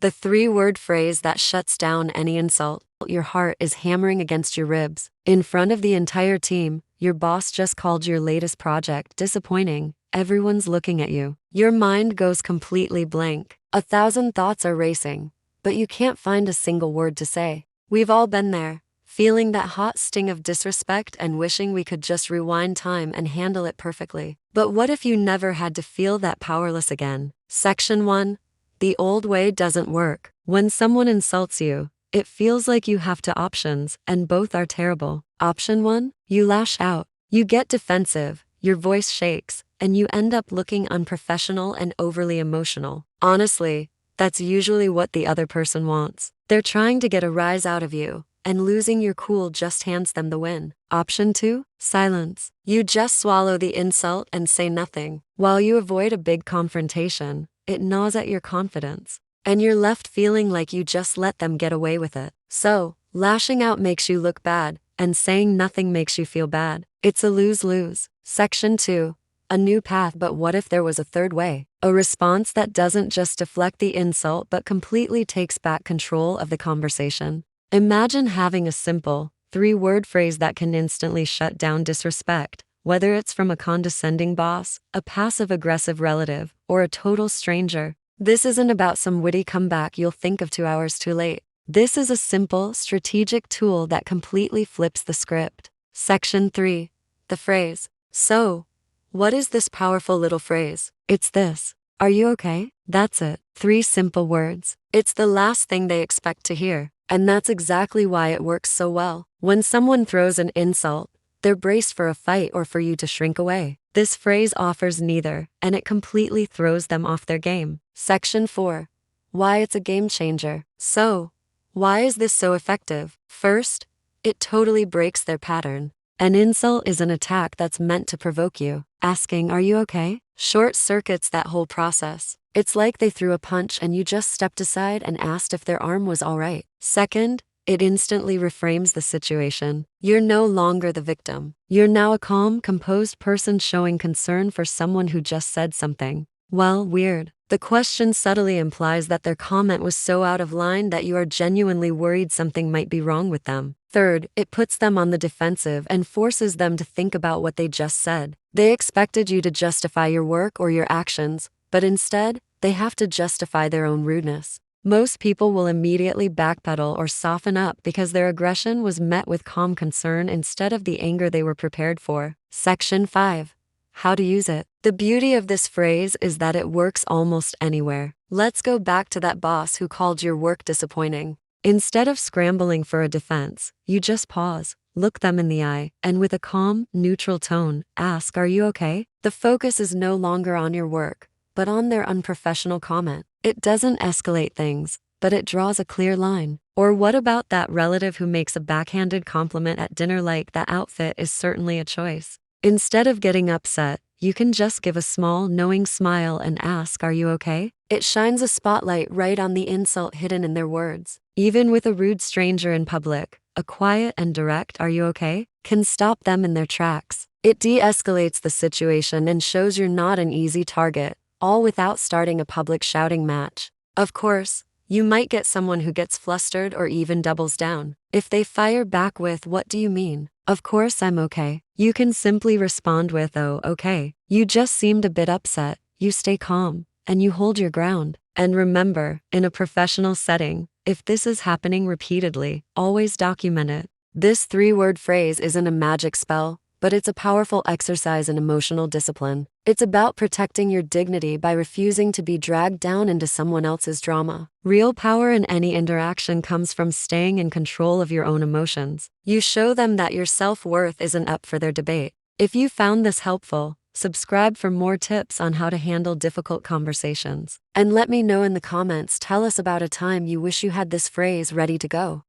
the three-word phrase that shuts down any insult. Your heart is hammering against your ribs. In front of the entire team, your boss just called your latest project disappointing. Everyone's looking at you. Your mind goes completely blank. 1,000 thoughts are racing, but you can't find a single word to say. We've all been there, feeling that hot sting of disrespect and wishing we could just rewind time and handle it perfectly. But what if you never had to feel that powerless again? Section 1. The old way doesn't work. When someone insults you, it feels like you have two options, and both are terrible. Option 1, you lash out. You get defensive, your voice shakes, and you end up looking unprofessional and overly emotional. Honestly, that's usually what the other person wants. They're trying to get a rise out of you, and losing your cool just hands them the win. Option 2, silence. You just swallow the insult and say nothing. While you avoid a big confrontation, it gnaws at your confidence, and you're left feeling like you just let them get away with it. So, lashing out makes you look bad, and saying nothing makes you feel bad. It's a lose-lose. Section 2. A new path. But what if there was a third way? A response that doesn't just deflect the insult but completely takes back control of the conversation. Imagine having a simple, three-word phrase that can instantly shut down disrespect, whether it's from a condescending boss, a passive-aggressive relative, or a total stranger. This isn't about some witty comeback you'll think of 2 hours too late. This is a simple, strategic tool that completely flips the script. Section 3. The phrase. So, what is this powerful little phrase? It's this. Are you okay? That's it. 3 simple words. It's the last thing they expect to hear, and that's exactly why it works so well. When someone throws an insult, they're braced for a fight or for you to shrink away. This phrase offers neither, and it completely throws them off their game. Section 4. Why it's a game changer. So, why is this so effective? First, it totally breaks their pattern. An insult is an attack that's meant to provoke you. Asking, "Are you okay?" short circuits that whole process. It's like they threw a punch and you just stepped aside and asked if their arm was all right. Second, it instantly reframes the situation. You're no longer the victim. You're now a calm, composed person showing concern for someone who just said something, well, weird. The question subtly implies that their comment was so out of line that you are genuinely worried something might be wrong with them. Third, it puts them on the defensive and forces them to think about what they just said. They expected you to justify your work or your actions, but instead, they have to justify their own rudeness. Most people will immediately backpedal or soften up because their aggression was met with calm concern instead of the anger they were prepared for. Section 5. How to use it. The beauty of this phrase is that it works almost anywhere. Let's go back to that boss who called your work disappointing. Instead of scrambling for a defense, you just pause, look them in the eye, and with a calm, neutral tone, ask, "Are you okay?" The focus is no longer on your work, but on their unprofessional comment. It doesn't escalate things, but it draws a clear line. Or what about that relative who makes a backhanded compliment at dinner like, "That outfit is certainly a choice"? Instead of getting upset, you can just give a small, knowing smile and ask, "Are you okay?" It shines a spotlight right on the insult hidden in their words. Even with a rude stranger in public, a quiet and direct "Are you okay?" can stop them in their tracks. It de-escalates the situation and shows you're not an easy target, all without starting a public shouting match. Of course, you might get someone who gets flustered or even doubles down. If they fire back with, "What do you mean?" "Of course I'm okay." You can simply respond with, "Oh, okay." You just seemed a bit upset. You stay calm, and you hold your ground. And remember, in a professional setting, if this is happening repeatedly, always document it. This 3-word phrase isn't a magic spell, but it's a powerful exercise in emotional discipline. It's about protecting your dignity by refusing to be dragged down into someone else's drama. Real power in any interaction comes from staying in control of your own emotions. You show them that your self-worth isn't up for their debate. If you found this helpful, subscribe for more tips on how to handle difficult conversations. And let me know in the comments, tell us about a time you wish you had this phrase ready to go.